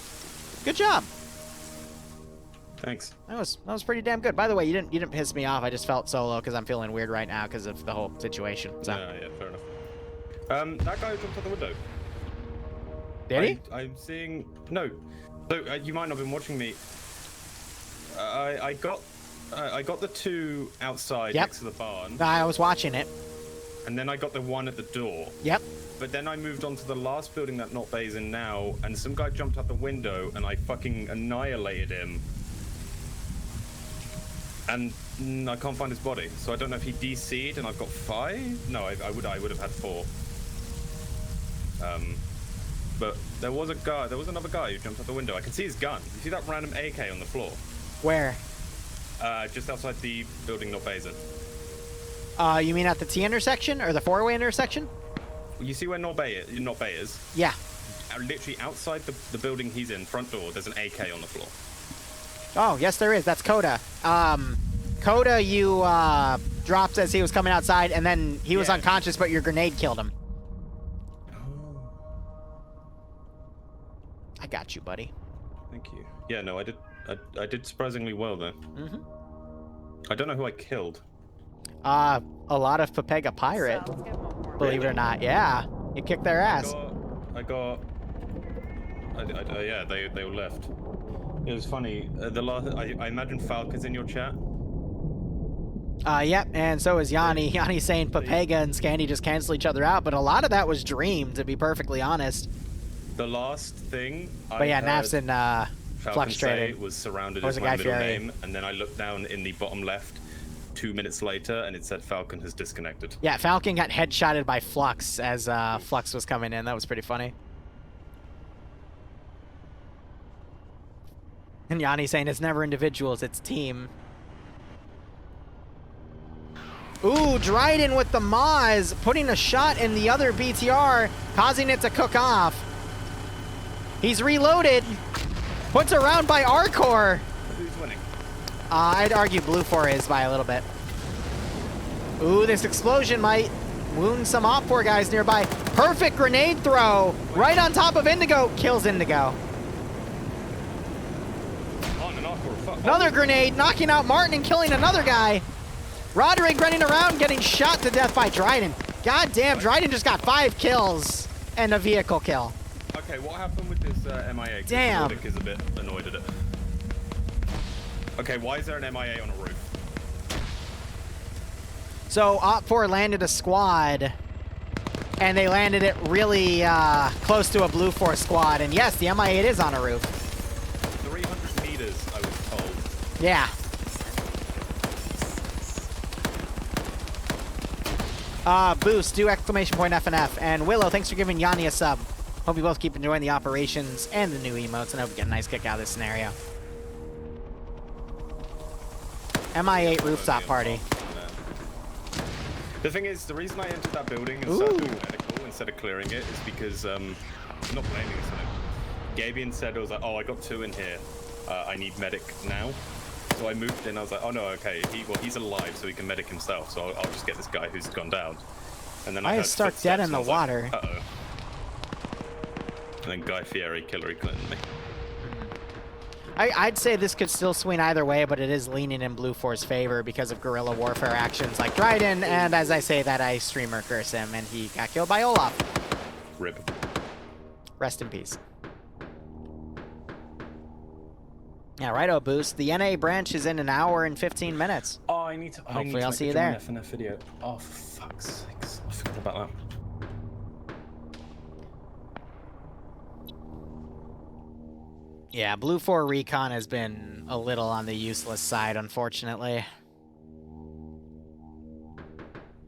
Good job. Thanks. That was pretty damn good. By the way, you didn't piss me off. I just felt solo because I'm feeling weird right now because of the whole situation. So. Yeah, fair enough. That guy who jumped out the window. Did he? I'm seeing... No. So, you might not have been watching me. I got the two outside next to the barn. I was watching it. And then I got the one at the door. Yep. But then I moved on to the last building that Not Bay's in now, and some guy jumped out the window, and I fucking annihilated him. And I can't find his body, so I don't know if he DC'd and I've got 5? No, I would have had 4. But there was another guy who jumped out the window. I can see his gun. You see that random AK on the floor? Where? Just outside the building Not Bay's in. You mean at the T intersection or the 4-way intersection? You see where Not Bay is? Yeah. Literally outside the building he's in, front door, there's an AK on the floor. Oh, yes there is. That's Coda. Coda you dropped as he was coming outside, and then he was unconscious, but your grenade killed him. I got you, buddy. Thank you. Yeah, no, I did surprisingly well there. Mm-hmm. I don't know who I killed. A lot of Pepega Pirate, believe it or not. Yeah, you kicked their ass. Yeah, they all left. It was funny. I imagine Falcon's in your chat. Yep, and so is Yanni. Yanni's saying Pepega and Scandy just cancel each other out, but a lot of that was Dream, to be perfectly honest. The last thing Nafson Flux traded was surrounded as my middle name, and then I looked down in the bottom left 2 minutes later, and it said Falcon has disconnected. Yeah, Falcon got headshotted by Flux as Flux was coming in. That was pretty funny. And Yanni saying it's never individuals, it's team. Ooh, Dryden with the Maz, putting a shot in the other BTR, causing it to cook off. He's reloaded. Puts a round by Arcor. Who's winning? I'd argue Blue 4 is by a little bit. Ooh, this explosion might wound some Op 4 guys nearby. Perfect grenade throw right on top of Indigo. Kills Indigo. Another grenade, knocking out Martin and killing another guy. Roderick running around, getting shot to death by Dryden. God damn, Dryden just got 5 kills and a vehicle kill. Okay, what happened with this MIA? Damn. Nordic is a bit annoyed at it. Okay, why is there an MIA on a roof? So Op 4 landed a squad, and they landed it really close to a Blue 4 squad. And yes, the MIA is on a roof. 300 meters, I was told. Yeah. Boost, do exclamation point FNF. And Willow, thanks for giving Yanni a sub. Hope you both keep enjoying the operations and the new emotes, and hope you get a nice kick out of this scenario. MI8 rooftop party. The thing is, the reason I entered that building and started doing medical instead of clearing it is because, I'm not blaming us on it. Gabian said, I was like, oh, I got 2 in here. I need medic now. So I moved in, I was like, oh no, okay, he's alive, so he can medic himself, so I'll just get this guy who's gone down. And then I heard stuck dead in the water. Like, uh-oh. And then Guy Fieri, Hillary Clinton me. I'd say this could still swing either way, but it is leaning in Blue 4's favor because of guerrilla warfare actions like Dryden, and as I say that, I streamer curse him, and he got killed by Olaf. Rip. Rest in peace. Yeah, righto, Boost. The NA branch is in an hour and 15 minutes. Oh, I need to. Hopefully, I'll see you there. FNF video. Oh, for fuck's sakes! I forgot about that. Yeah, Blue 4 Recon has been a little on the useless side, unfortunately.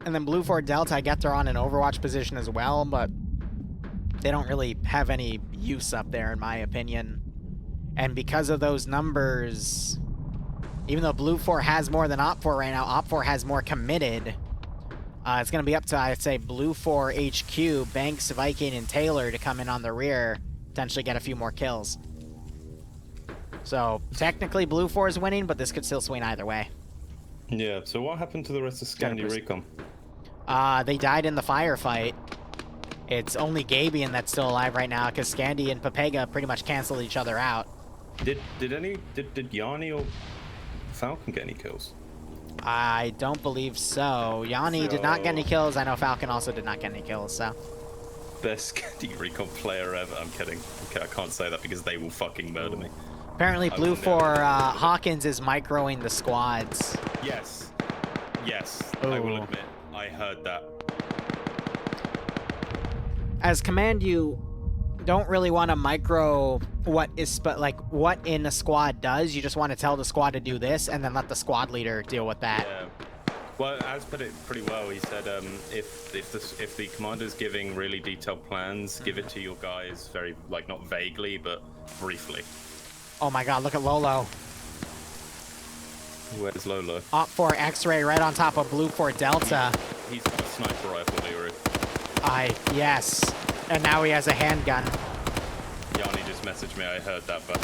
And then Blue 4 Delta, I get they're on an Overwatch position as well, but they don't really have any use up there, in my opinion. And because of those numbers, even though Blue 4 has more than Op 4 right now, Op 4 has more committed. It's going to be up to, I'd say, Blue 4 HQ, Banks, Viking, and Taylor to come in on the rear, potentially get a few more kills. So, technically, Blue 4 is winning, but this could still swing either way. Yeah, so what happened to the rest of Scandi Recon? They died in the firefight. It's only Gabian that's still alive right now because Scandy and Papega pretty much canceled each other out. Did Yanni or Falcon get any kills? I don't believe so. Yanni did not get any kills. I know Falcon also did not get any kills, so. Best Scandy Recon player ever. I'm kidding. Okay, I can't say that because they will fucking murder me. Apparently Blue for Hawkins is microing the squads. Yes. Yes. Ooh. I will admit. I heard that. As command, you don't really want to micro what in a squad does. You just want to tell the squad to do this and then let the squad leader deal with that. Yeah. Well, Az put it pretty well. He said, if the commander's giving really detailed plans, give it to your guys very, like, not vaguely, but briefly. Oh my god, look at Lolo. Where's Lolo? Op 4 X-ray right on top of Blue 4 Delta. He's got a sniper rifle, Liru. Yes. And now he has a handgun. Yanni just messaged me, I heard that, but...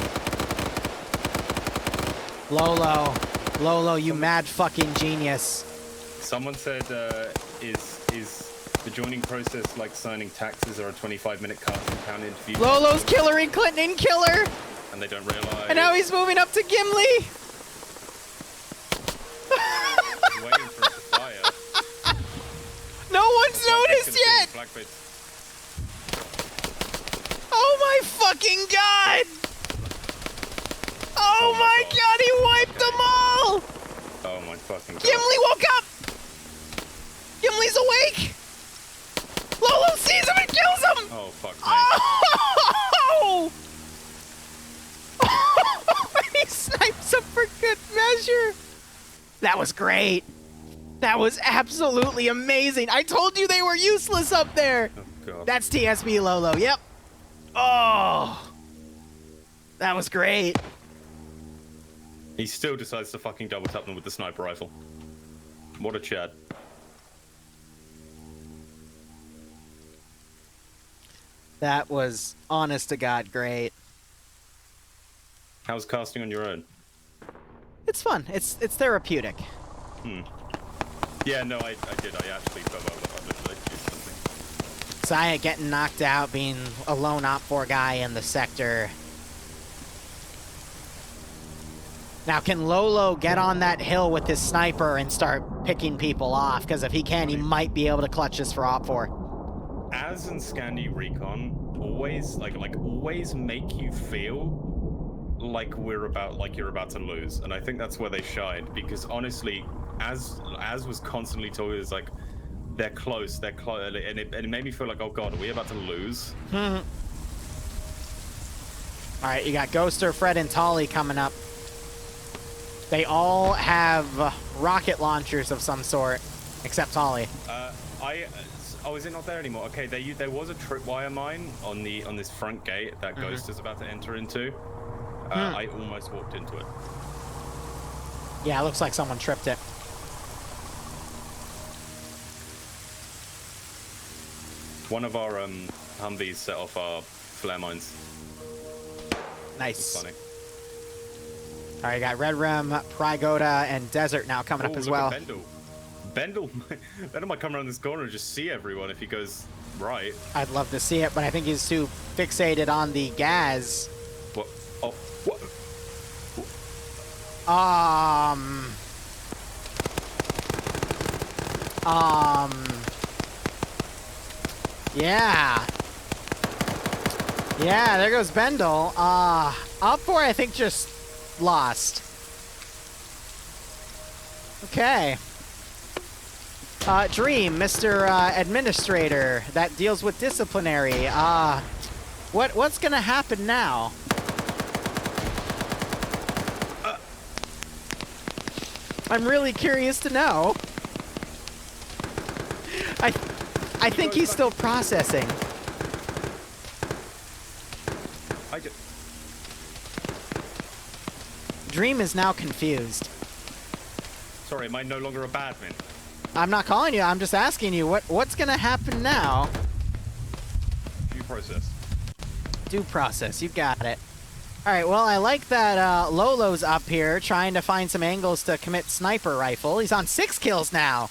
Lolo, you mad fucking genius. Someone said, is the joining process like signing taxes or a 25-minute casting count interview? Lolo's Hillary Clinton killer! And they don't realize... And now he's moving up to Gimli! Waiting for it to fire. No one's noticed yet! Oh my fucking god! Oh my god, he wiped them all! Oh my fucking god. Gimli woke up! Gimli's awake! Lolo sees him and kills him! Oh, fuck me. Oh! He snipes him for good measure! That was great! That was absolutely amazing! I told you they were useless up there! Oh, God. That's TSB Lolo, yep. Oh! That was great. He still decides to fucking double tap them with the sniper rifle. What a Chad. That was, honest to God, great. How's casting on your own? It's fun. It's therapeutic. Yeah, no, I did. I actually felt I literally did something. Saya getting knocked out, being a lone Op 4 guy in the sector. Now, can Lolo get on that hill with his sniper and start picking people off? Because if he can, he might be able to clutch this for Op 4. Az and Scandi Recon always always make you feel like you're about to lose, and I think that's where they shined. Because honestly, as was constantly talking, it's like they're close, and it made me feel like, oh god, are we about to lose? All right, you got Ghoster, Fred, and Tolly coming up. They all have rocket launchers of some sort, except Tolly. Oh, is it not there anymore? Okay, there was a tripwire mine on this front gate that Ghost is about to enter into. I almost walked into it. Yeah, it looks like someone tripped it. One of our Humvees set off our flare mines. Nice. Funny. All right, you got Red Rim, Prygoda, and Desert now coming up as well. Bendel might come around this corner and just see everyone if he goes right. I'd love to see it, but I think he's too fixated on the gas. What? Oh, what? Yeah. Yeah, there goes Bendel. Op 4, I think, just lost. Okay. Dream, Mr. Administrator, that deals with disciplinary. What's gonna happen now? I'm really curious to know. I think he's still processing. Dream is now confused. Sorry, am I no longer a badman? I'm not calling you. I'm just asking you what's gonna happen now. Due process. Due process. You got it. All right. Well, I like that Lolo's up here trying to find some angles to commit sniper rifle. He's on 6 kills now.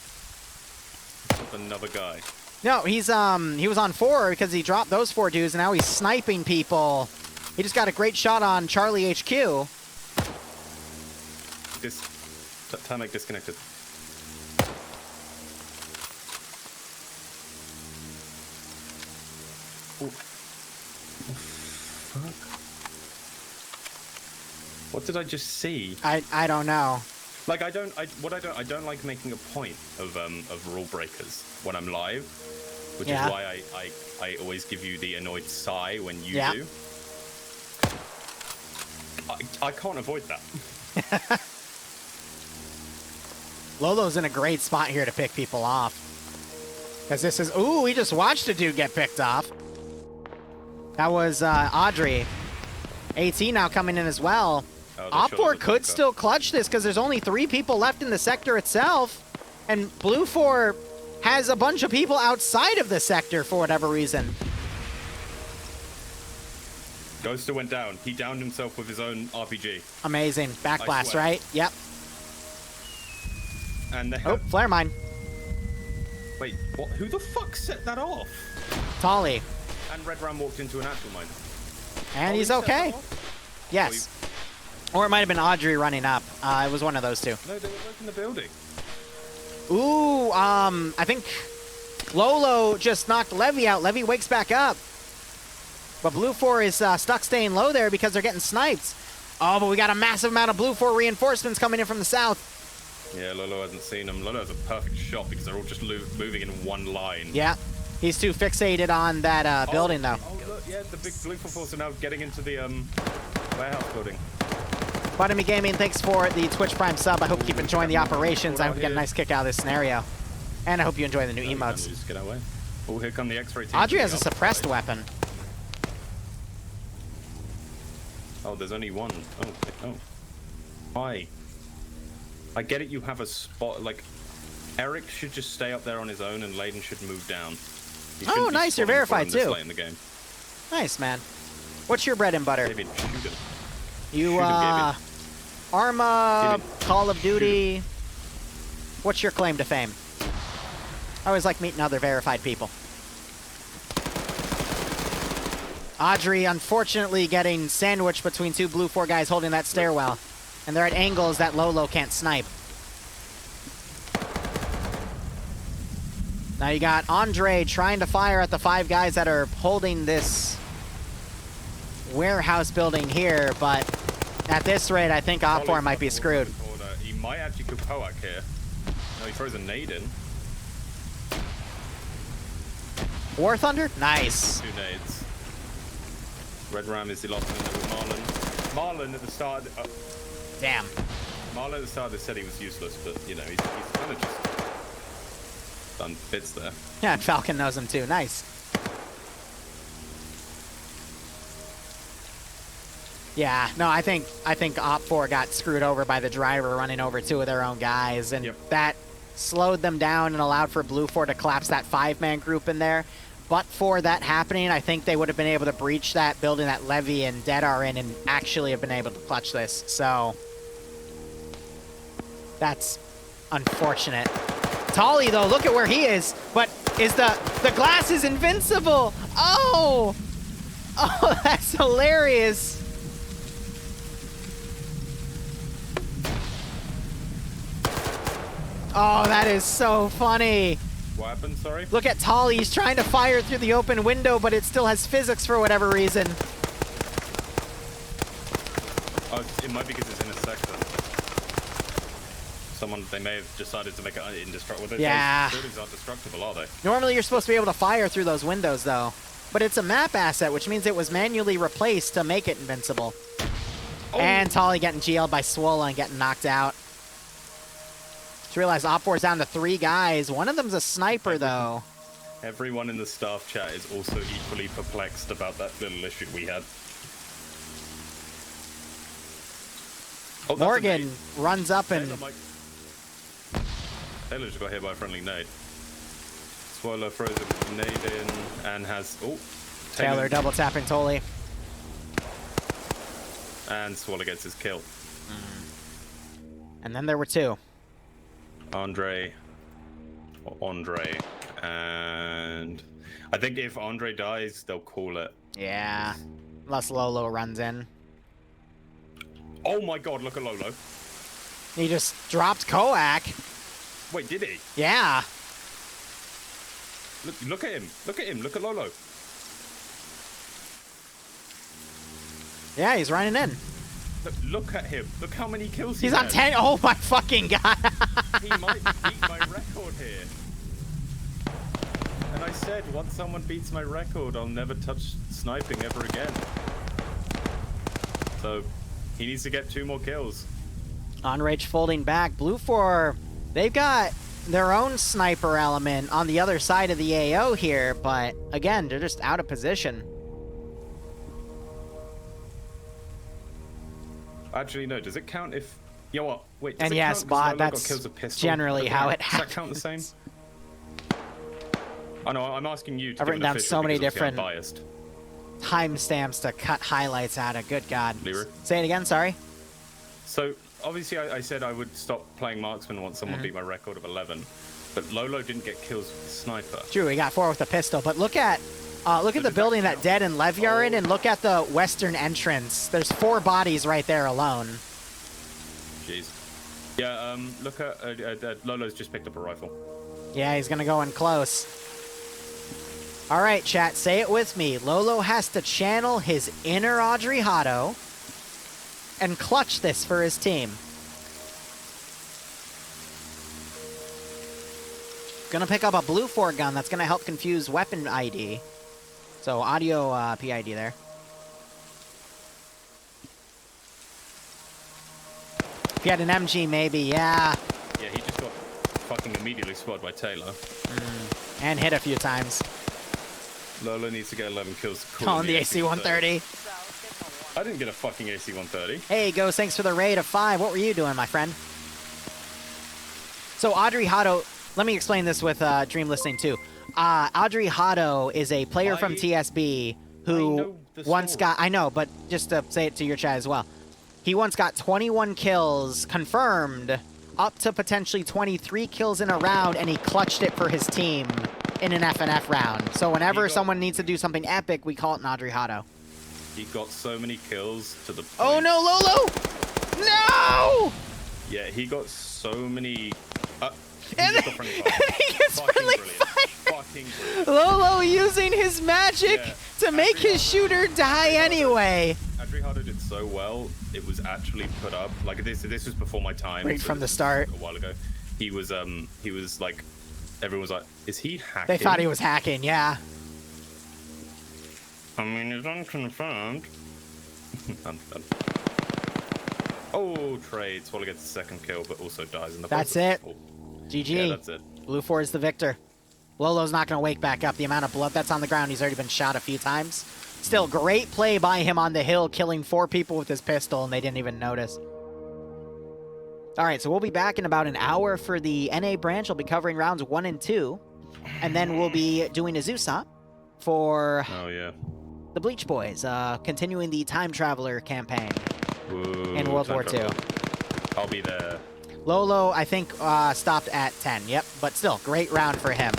another guy. No, he was on 4 because he dropped those 4 dudes, and now he's sniping people. He just got a great shot on Charlie HQ. Time disconnected. Oh. Fuck. What did I just see? I don't know. Like I don't like making a point of rule breakers when I'm live, which is why I always give you the annoyed sigh when you do. I can't avoid that. Lolo's in a great spot here to pick people off. Because this is... Ooh, we just watched a dude get picked off. That was Audrey. AT now coming in as well. Oh, Op4 could still clutch this because there's only 3 people left in the sector itself. And Blue 4 has a bunch of people outside of the sector for whatever reason. Ghoster went down. He downed himself with his own RPG. Amazing. Backblast, right? Yep. And they oh, flare mine. Wait, what? Who the fuck set that off? Tolly. And Red Ram walked into an actual mine. And he's okay. Yes. Or it might have been Audrey running up. It was one of those 2. No, they were both in the building. Ooh, I think Lolo just knocked Levy out. Levy wakes back up. But Blue 4 is stuck staying low there because they're getting sniped. Oh, but we got a massive amount of Blue 4 reinforcements coming in from the south. Yeah, Lolo hasn't seen them. Lolo has a perfect shot because they're all just moving in one line. Yeah, he's too fixated on that building, though. Oh, look, yeah, the big Blue 4 force are now getting into the warehouse building. Buttermy Gaming, thanks for the Twitch Prime sub. I hope you keep enjoying the operations. I hope you get a nice kick out of this scenario. And I hope you enjoy the new emotes. Just get away. Oh, here come the X-ray team. Audrey has a suppressed weapon. Oh, there's only one. Oh. Why? I get it, you have a spot, like, Eric should just stay up there on his own and Layden should move down. Oh, nice, you're verified too. In the game. Nice, man. What's your bread and butter? Gabian, shoot him. You, Arma, Call of Duty. What's your claim to fame? I always like meeting other verified people. Audrey, unfortunately, getting sandwiched between 2 Blue 4 guys holding that stairwell. And they're at angles that Lolo can't snipe. Now you got Andre trying to fire at the 5 guys that are holding this warehouse building here, but at this rate, I think Op4 might be screwed. He might actually go Poak here. No, he throws a nade in. War Thunder? Nice. 2 nades. Red Ram is the lost in there with Marlon. Marlon at the start... Damn. Marlon at the start said he was useless, but, you know, he's kind of just done bits there. Yeah, Falcon knows him too. Nice. Yeah, no, I think Op4 got screwed over by the driver running over 2 of their own guys, and that slowed them down and allowed for Blue 4 to collapse that 5-man group in there. But for that happening, I think they would have been able to breach that building that Levy and Dead are in and actually have been able to clutch this. So that's unfortunate. Tolly, though, look at where he is. But is the glass is invincible. Oh, that's hilarious. Oh, that is so funny. What happened, sorry? Look at Tolly, he's trying to fire through the open window, but it still has physics for whatever reason. Oh, it might be because it's in a sector. They may have decided to make it indestructible. Yeah. Those buildings aren't destructible, are they? Normally you're supposed to be able to fire through those windows, though. But it's a map asset, which means it was manually replaced to make it invincible. Oh. And Tolly getting GL'd by Swola and getting knocked out. Just realized Op4's down to 3 guys. One of them's a sniper, though. Everyone in the staff chat is also equally perplexed about that little issue we had. Oh, Morgan runs up and... Taylor just got hit by a friendly nade. Swallow throws a nade in and has... Oh, Taylor double tapping Tolly. And Swallow gets his kill. And then there were 2. Andre And I think if Andre dies, they'll call it. Yeah. Unless Lolo runs in. Oh my god, look at Lolo. He just dropped Koak. Wait, did he? Yeah. Look at him. Look at him. Look at Lolo. Yeah, he's running in. Look at him. Look how many kills He's on 10. Oh my fucking god. He might beat my record here. And I said, once someone beats my record, I'll never touch sniping ever again. So, he needs to get 2 more kills. Enrage folding back. Blue 4, they've got their own sniper element on the other side of the AO here, but again, they're just out of position. Actually, no. Does it count if... You know what? Wait, and yes, bot, that's generally how it happens. Does that count the same? I know, I'm asking you to I've written down so many different biased timestamps to cut highlights out of. Good God. Liru? Say it again, sorry. So, obviously, I said I would stop playing marksman once someone beat my record of 11. But Lolo didn't get kills with the sniper. True, he got 4 with a pistol. But look at the building that Dead and Levy are in, and look at the western entrance. There's 4 bodies right there alone. Jeez. Yeah, look at Lolo's just picked up a rifle. Yeah, he's gonna go in close. All right, chat, say it with me. Lolo has to channel his inner Audrey Hotto and clutch this for his team. Gonna pick up a blue 4 gun that's gonna help confuse weapon ID. So audio PID there. If you had an MG, maybe, yeah. Yeah, he just got fucking immediately spotted by Taylor. And hit a few times. Lolo needs to get 11 kills. Calling the AC-130. I didn't get a fucking AC-130. Hey, Ghost, thanks for the raid of 5. What were you doing, my friend? So Audrey Hotto, let me explain this with Dream listening too. Audrey Hotto is a player from TSB who once got... I know, but just to say it to your chat as well. He once got 21 kills confirmed, up to potentially 23 kills in a round, and he clutched it for his team in an FNF round. So whenever someone needs to do something epic, we call it an Audrey Hotto. He got so many kills to the point... Oh no, Lolo! No! Yeah, he got so many... and he gets friendly fire! Lolo using his magic to make his shooter die anyway. Audrey Hotto did so well, it was actually put up. Like, this was before my time. Right from the start. A while ago. He was like... Everyone was like, is he hacking? They thought he was hacking, yeah. I mean, it's unconfirmed. Oh, trade. Swallow gets the second kill, but also dies in the process. That's it. GG. Yeah, that's it. Blue 4 is the victor. Lolo's not going to wake back up. The amount of blood that's on the ground, he's already been shot a few times. Still, great play by him on the hill, killing 4 people with his pistol, and they didn't even notice. All right, so we'll be back in about an hour for the NA branch. We'll be covering rounds 1 and 2, and then we'll be doing a Zusop for the Bleach Boys, continuing the Time Traveler campaign in World War II. I'll be there. Lolo, I think, stopped at 10. Yep, but still, great round for him.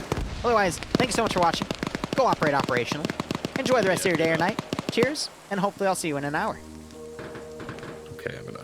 Otherwise, thank you so much for watching. Go operate operationally. Enjoy the rest of your day or night. Cheers, and hopefully I'll see you in an hour. Okay, I'm gonna